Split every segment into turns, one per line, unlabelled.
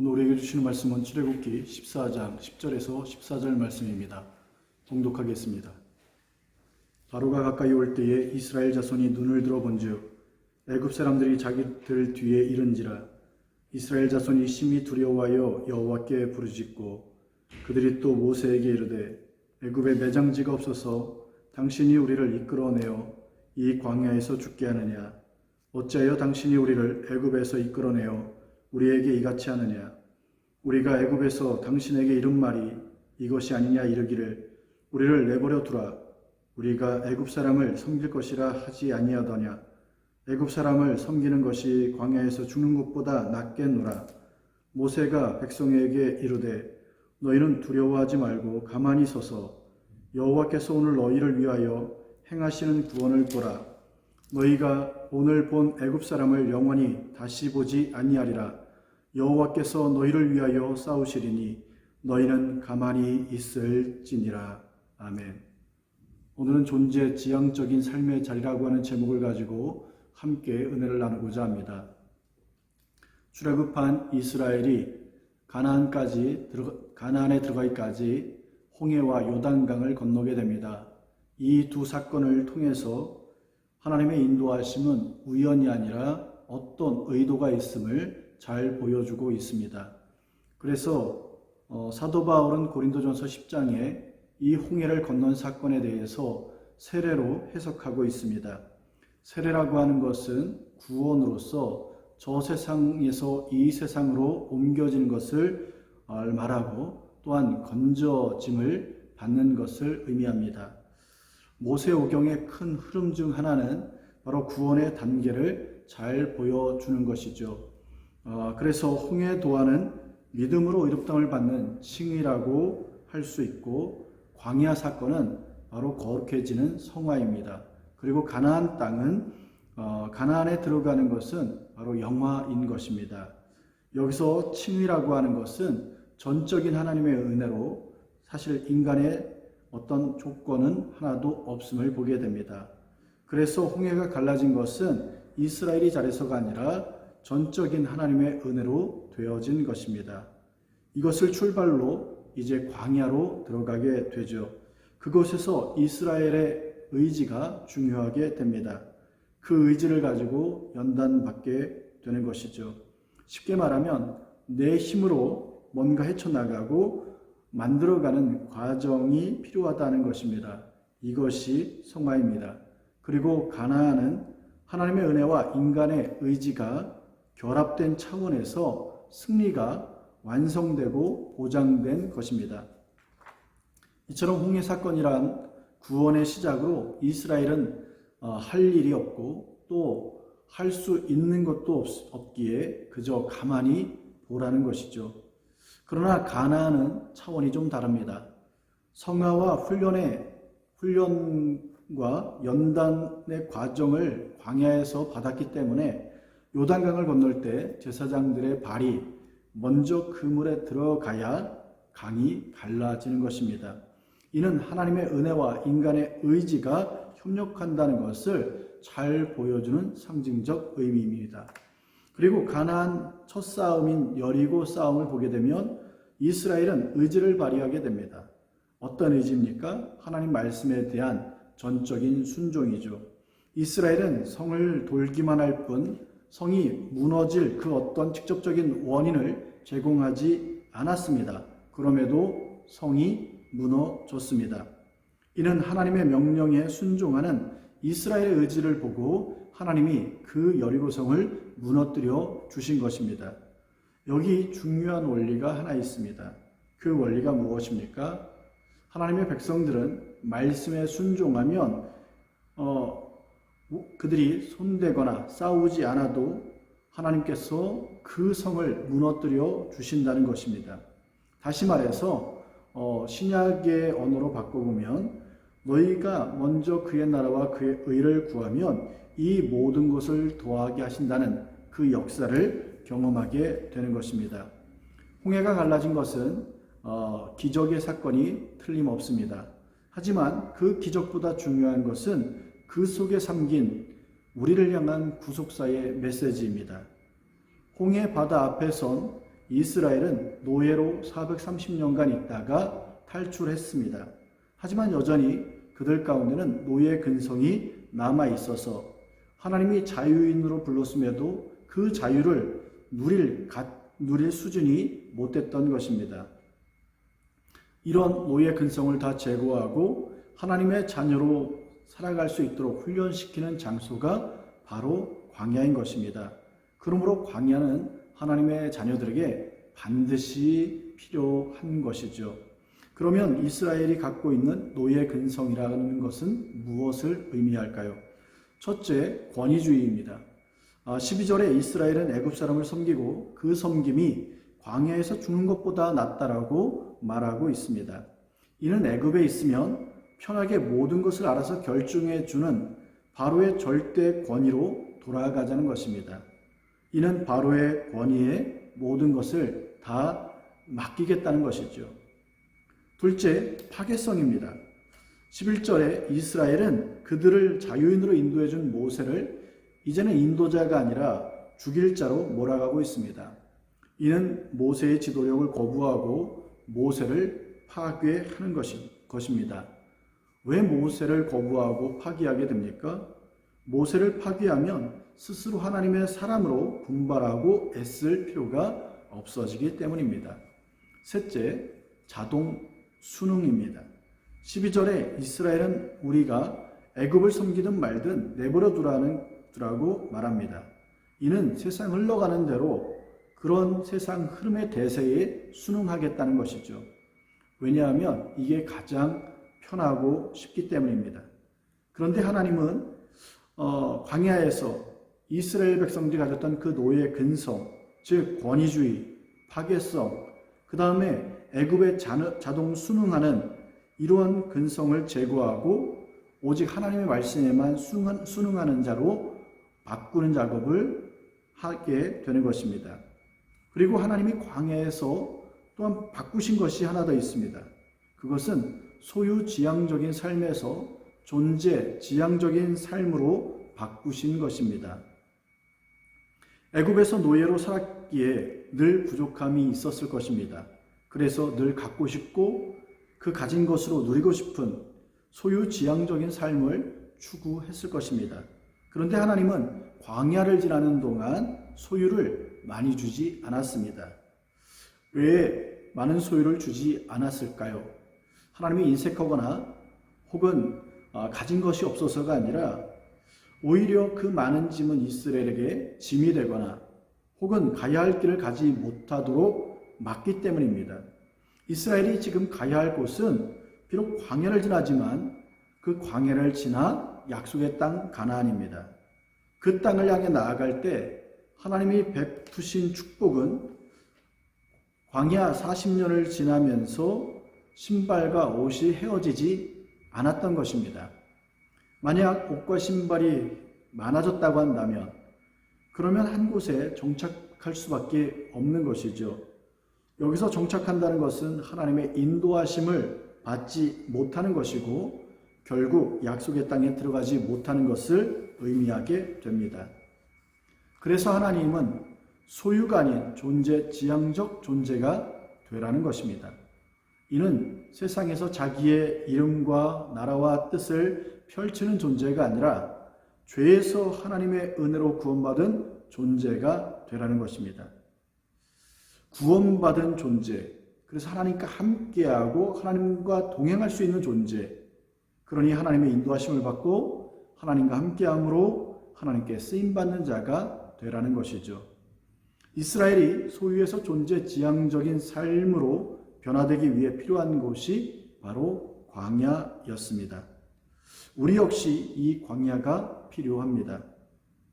오늘 우리에게 주시는 말씀은 출애굽기 14장 10절에서 14절 말씀입니다. 봉독하겠습니다. 바로가 가까이 올 때에 이스라엘 자손이 눈을 들어 본즉 애굽 사람들이 자기들 뒤에 이른지라. 이스라엘 자손이 심히 두려워하여 여호와께 부르짖고 그들이 또 모세에게 이르되 애굽에 매장지가 없어서 당신이 우리를 이끌어내어 이 광야에서 죽게 하느냐. 어찌하여 당신이 우리를 애굽에서 이끌어내어 우리에게 이같이 하느냐. 우리가 애굽에서 당신에게 이른 말이 이것이 아니냐 이르기를 우리를 내버려 두라. 우리가 애굽 사람을 섬길 것이라 하지 아니하더냐. 애굽 사람을 섬기는 것이 광야에서 죽는 것보다 낫겠노라. 모세가 백성에게 이르되 너희는 두려워하지 말고 가만히 서서 여호와께서 오늘 너희를 위하여 행하시는 구원을 보라. 너희가 오늘 본 애굽 사람을 영원히 다시 보지 아니하리라. 여호와께서 너희를 위하여 싸우시리니 너희는 가만히 있을지니라. 아멘. 오늘은 존재 지향적인 삶의 자리라고 하는 제목을 가지고 함께 은혜를 나누고자 합니다. 출애굽한 이스라엘이 가나안에 들어가기까지 홍해와 요단강을 건너게 됩니다. 이 두 사건을 통해서 하나님의 인도하심은 우연이 아니라 어떤 의도가 있음을 잘 보여주고 있습니다. 그래서 사도 바울은 고린도전서 10장에 이 홍해를 건넌 사건에 대해서 세례로 해석하고 있습니다. 세례라고 하는 것은 구원으로서 저 세상에서 이 세상으로 옮겨지는 것을 말하고 또한 건져짐을 받는 것을 의미합니다. 모세오경의 큰 흐름 중 하나는 바로 구원의 단계를 잘 보여주는 것이죠. 그래서 홍해도하는 믿음으로 의롭다함을 받는 칭의라고 할 수 있고, 광야 사건은 바로 거룩해지는 성화입니다. 그리고 가나안 땅은 가나안에 들어가는 것은 바로 영화인 것입니다. 여기서 칭의라고 하는 것은 전적인 하나님의 은혜로 사실 인간의 어떤 조건은 하나도 없음을 보게 됩니다. 그래서 홍해가 갈라진 것은 이스라엘이 잘해서가 아니라 전적인 하나님의 은혜로 되어진 것입니다. 이것을 출발로 이제 광야로 들어가게 되죠. 그곳에서 이스라엘의 의지가 중요하게 됩니다. 그 의지를 가지고 연단받게 되는 것이죠. 쉽게 말하면 내 힘으로 뭔가 헤쳐나가고 만들어가는 과정이 필요하다는 것입니다. 이것이 성화입니다. 그리고 가나안은 하나님의 은혜와 인간의 의지가 결합된 차원에서 승리가 완성되고 보장된 것입니다. 이처럼 홍해 사건이란 구원의 시작으로 이스라엘은 할 일이 없고 또 할 수 있는 것도 없기에 그저 가만히 보라는 것이죠. 그러나 가나안은 차원이 좀 다릅니다. 성화와 훈련과 연단의 과정을 광야에서 받았기 때문에 요단강을 건널 때 제사장들의 발이 먼저 그 물에 들어가야 강이 갈라지는 것입니다. 이는 하나님의 은혜와 인간의 의지가 협력한다는 것을 잘 보여주는 상징적 의미입니다. 그리고 가나안 첫 싸움인 여리고 싸움을 보게 되면 이스라엘은 의지를 발휘하게 됩니다. 어떤 의지입니까? 하나님 말씀에 대한 전적인 순종이죠. 이스라엘은 성을 돌기만 할 뿐 성이 무너질 그 어떤 직접적인 원인을 제공하지 않았습니다. 그럼에도 성이 무너졌습니다. 이는 하나님의 명령에 순종하는 이스라엘의 의지를 보고 하나님이 그 여리고성을 무너뜨려 주신 것입니다. 여기 중요한 원리가 하나 있습니다. 그 원리가 무엇입니까? 하나님의 백성들은 말씀에 순종하면 그들이 손대거나 싸우지 않아도 하나님께서 그 성을 무너뜨려 주신다는 것입니다. 다시 말해서 신약의 언어로 바꿔보면 너희가 먼저 그의 나라와 그의 의를 구하면 이 모든 것을 더하게 하신다는 그 역사를 경험하게 되는 것입니다. 홍해가 갈라진 것은 기적의 사건이 틀림없습니다. 하지만 그 기적보다 중요한 것은 그 속에 담긴 우리를 향한 구속사의 메시지입니다. 홍해 바다 앞에 선 이스라엘은 노예로 430년간 있다가 탈출했습니다. 하지만 여전히 그들 가운데는 노예 근성이 남아 있어서 하나님이 자유인으로 불렀음에도 그 자유를 누릴 수준이 못됐던 것입니다. 이런 노예 근성을 다 제거하고 하나님의 자녀로 살아갈 수 있도록 훈련시키는 장소가 바로 광야인 것입니다. 그러므로 광야는 하나님의 자녀들에게 반드시 필요한 것이죠. 그러면 이스라엘이 갖고 있는 노예 근성이라는 것은 무엇을 의미할까요? 첫째, 권위주의입니다. 12절에 이스라엘은 애굽 사람을 섬기고 그 섬김이 광야에서 죽는 것보다 낫다라고 말하고 있습니다. 이는 애굽에 있으면 편하게 모든 것을 알아서 결정해 주는 바로의 절대 권위로 돌아가자는 것입니다. 이는 바로의 권위에 모든 것을 다 맡기겠다는 것이죠. 둘째, 파괴성입니다. 11절에 이스라엘은 그들을 자유인으로 인도해 준 모세를 이제는 인도자가 아니라 죽일 자로 몰아가고 있습니다. 이는 모세의 지도력을 거부하고 모세를 파괴하는 것입니다. 왜 모세를 거부하고 파괴하게 됩니까? 모세를 파괴하면 스스로 하나님의 사람으로 분발하고 애쓸 필요가 없어지기 때문입니다. 셋째, 자동 순응입니다. 12절에 이스라엘은 우리가 애굽을 섬기든 말든 내버려 두라고 말합니다. 이는 세상 흘러가는 대로 그런 세상 흐름의 대세에 순응하겠다는 것이죠. 왜냐하면 이게 가장 편하고 쉽기 때문입니다. 그런데 하나님은 광야에서 이스라엘 백성들이 가졌던 그 노예 근성, 즉 권위주의, 파괴성, 그 다음에 애굽에 자동 순응하는 이러한 근성을 제거하고 오직 하나님의 말씀에만 순응하는 자로 바꾸는 작업을 하게 되는 것입니다. 그리고 하나님이 광야에서 또한 바꾸신 것이 하나 더 있습니다. 그것은 소유지향적인 삶에서 존재지향적인 삶으로 바꾸신 것입니다. 애굽에서 노예로 살았기에 늘 부족함이 있었을 것입니다. 그래서 늘 갖고 싶고 그 가진 것으로 누리고 싶은 소유지향적인 삶을 추구했을 것입니다. 그런데 하나님은 광야를 지나는 동안 소유를 많이 주지 않았습니다. 왜 많은 소유를 주지 않았을까요? 하나님이 인색하거나 혹은 가진 것이 없어서가 아니라 오히려 그 많은 짐은 이스라엘에게 짐이 되거나 혹은 가야 할 길을 가지 못하도록 막기 때문입니다. 이스라엘이 지금 가야 할 곳은 비록 광야를 지나지만 그 광야를 지나 약속의 땅 가나안입니다. 그 땅을 향해 나아갈 때 하나님이 베푸신 축복은 광야 40년을 지나면서 신발과 옷이 헤어지지 않았던 것입니다. 만약 옷과 신발이 많아졌다고 한다면 그러면 한 곳에 정착할 수밖에 없는 것이죠. 여기서 정착한다는 것은 하나님의 인도하심을 받지 못하는 것이고 결국 약속의 땅에 들어가지 못하는 것을 의미하게 됩니다. 그래서 하나님은 소유가 아닌 지향적 존재가 되라는 것입니다. 이는 세상에서 자기의 이름과 나라와 뜻을 펼치는 존재가 아니라 죄에서 하나님의 은혜로 구원받은 존재가 되라는 것입니다. 구원받은 존재, 그래서 하나님과 함께하고 하나님과 동행할 수 있는 존재, 그러니 하나님의 인도하심을 받고 하나님과 함께함으로 하나님께 쓰임받는 자가 되라는 것이죠. 이스라엘이 소유에서 존재지향적인 삶으로 변화되기 위해 필요한 곳이 바로 광야였습니다. 우리 역시 이 광야가 필요합니다.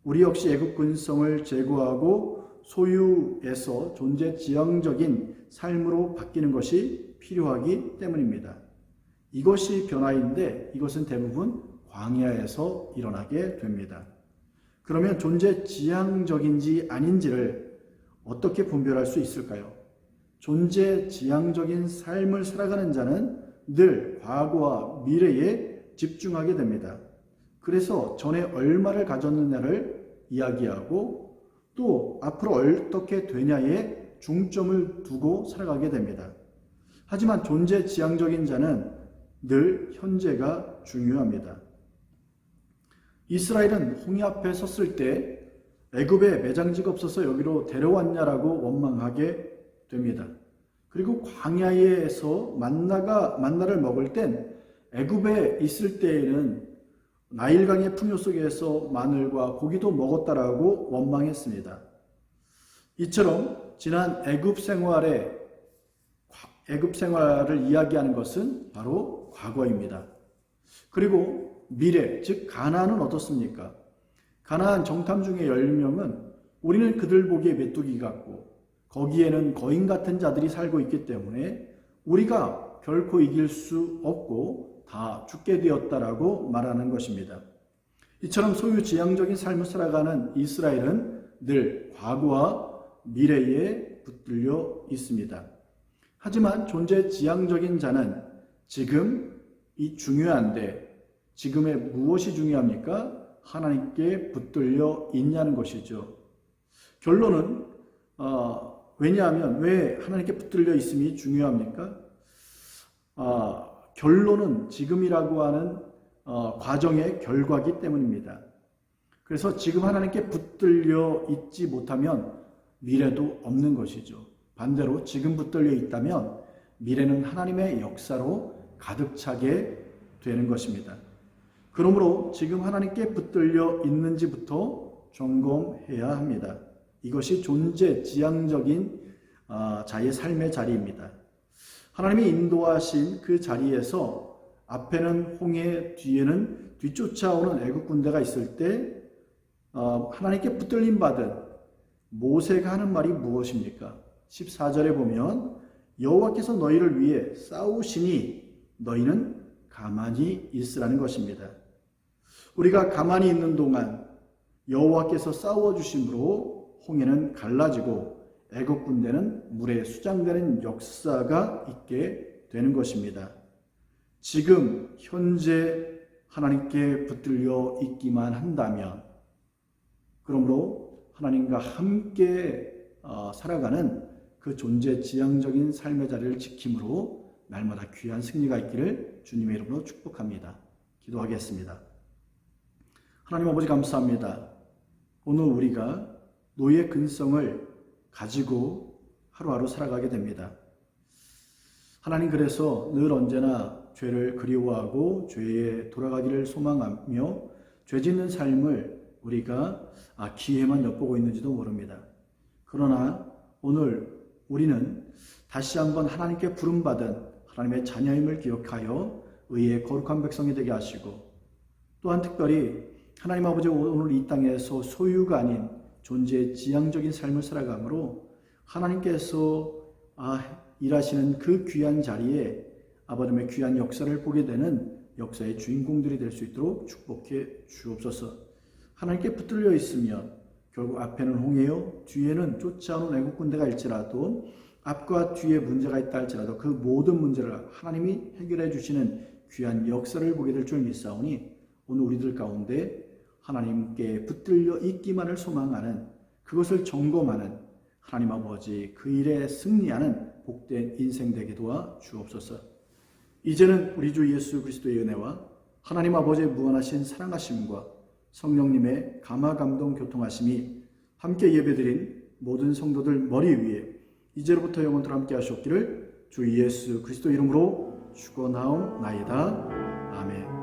우리 역시 애굽 근성을 제거하고 소유에서 존재지향적인 삶으로 바뀌는 것이 필요하기 때문입니다. 이것이 변화인데 이것은 대부분 광야에서 일어나게 됩니다. 그러면 존재지향적인지 아닌지를 어떻게 분별할 수 있을까요? 존재지향적인 삶을 살아가는 자는 늘 과거와 미래에 집중하게 됩니다. 그래서 전에 얼마를 가졌느냐를 이야기하고 또 앞으로 어떻게 되냐에 중점을 두고 살아가게 됩니다. 하지만 존재 지향적인 자는 늘 현재가 중요합니다. 이스라엘은 홍해 앞에 섰을 때 애굽에 매장지가 없어서 여기로 데려왔냐라고 원망하게 됩니다. 그리고 광야에서 만나를 먹을 땐 애굽에 있을 때에는 나일강의 풍요 속에서 마늘과 고기도 먹었다라고 원망했습니다. 이처럼 지난 애굽 생활을 이야기하는 것은 바로 과거입니다. 그리고 미래, 즉 가나안은 어떻습니까? 가나안 정탐 중에 10명은 우리는 그들 보기에 메뚜기 같고 거기에는 거인 같은 자들이 살고 있기 때문에 우리가 결코 이길 수 없고 다 죽게 되었다라고 말하는 것입니다. 이처럼 소유지향적인 삶을 살아가는 이스라엘은 늘 과거와 미래에 붙들려 있습니다. 하지만 존재지향적인 자는 지금이 중요한데 지금의 무엇이 중요합니까? 하나님께 붙들려 있냐는 것이죠. 결론은 왜냐하면 왜 하나님께 붙들려 있음이 중요합니까? 결론은 지금이라고 하는 과정의 결과이기 때문입니다. 그래서 지금 하나님께 붙들려 있지 못하면 미래도 없는 것이죠. 반대로 지금 붙들려 있다면 미래는 하나님의 역사로 가득 차게 되는 것입니다. 그러므로 지금 하나님께 붙들려 있는지부터 점검해야 합니다. 이것이 존재지향적인 자의 삶의 자리입니다. 하나님이 인도하신 그 자리에서 앞에는 홍해, 뒤에는 뒤쫓아오는 애국 군대가 있을 때 하나님께 붙들림 받은 모세가 하는 말이 무엇입니까? 14절에 보면 여호와께서 너희를 위해 싸우시니 너희는 가만히 있으라는 것입니다. 우리가 가만히 있는 동안 여호와께서 싸워주심으로 홍해는 갈라지고 애국 군대는 물에 수장되는 역사가 있게 되는 것입니다. 지금 현재 하나님께 붙들려 있기만 한다면 그러므로 하나님과 함께 살아가는 그 존재지향적인 삶의 자리를 지킴으로 날마다 귀한 승리가 있기를 주님의 이름으로 축복합니다. 기도하겠습니다. 하나님 아버지 감사합니다. 오늘 우리가 노예 근성을 가지고 하루하루 살아가게 됩니다. 하나님 그래서 늘 언제나 죄를 그리워하고 죄에 돌아가기를 소망하며 죄 짓는 삶을 우리가 기회만 엿보고 있는지도 모릅니다. 그러나 오늘 우리는 다시 한번 하나님께 부름받은 하나님의 자녀임을 기억하여 의의 거룩한 백성이 되게 하시고 또한 특별히 하나님 아버지 오늘 이 땅에서 소유가 아닌 존재의 지향적인 삶을 살아가므로 하나님께서 일하시는 그 귀한 자리에 아버님의 귀한 역사를 보게 되는 역사의 주인공들이 될 수 있도록 축복해 주옵소서. 하나님께 붙들려 있으면 결국 앞에는 홍해요 뒤에는 쫓아오는 애국 군대가 일지라도 앞과 뒤에 문제가 있다 할지라도 그 모든 문제를 하나님이 해결해 주시는 귀한 역사를 보게 될 줄 믿사오니 오늘 우리들 가운데 하나님께 붙들려 있기만을 소망하는 그것을 점검하는 하나님 아버지 그 일에 승리하는 복된 인생 되게 도와 주옵소서. 이제는 우리 주 예수 그리스도의 은혜와 하나님 아버지의 무한하신 사랑하심과 성령님의 감화감동 교통하심이 함께 예배드린 모든 성도들 머리 위에 이제로부터 영원토록 함께 하시옵기를 주 예수 그리스도 이름으로 축원하옵나이다. 아멘.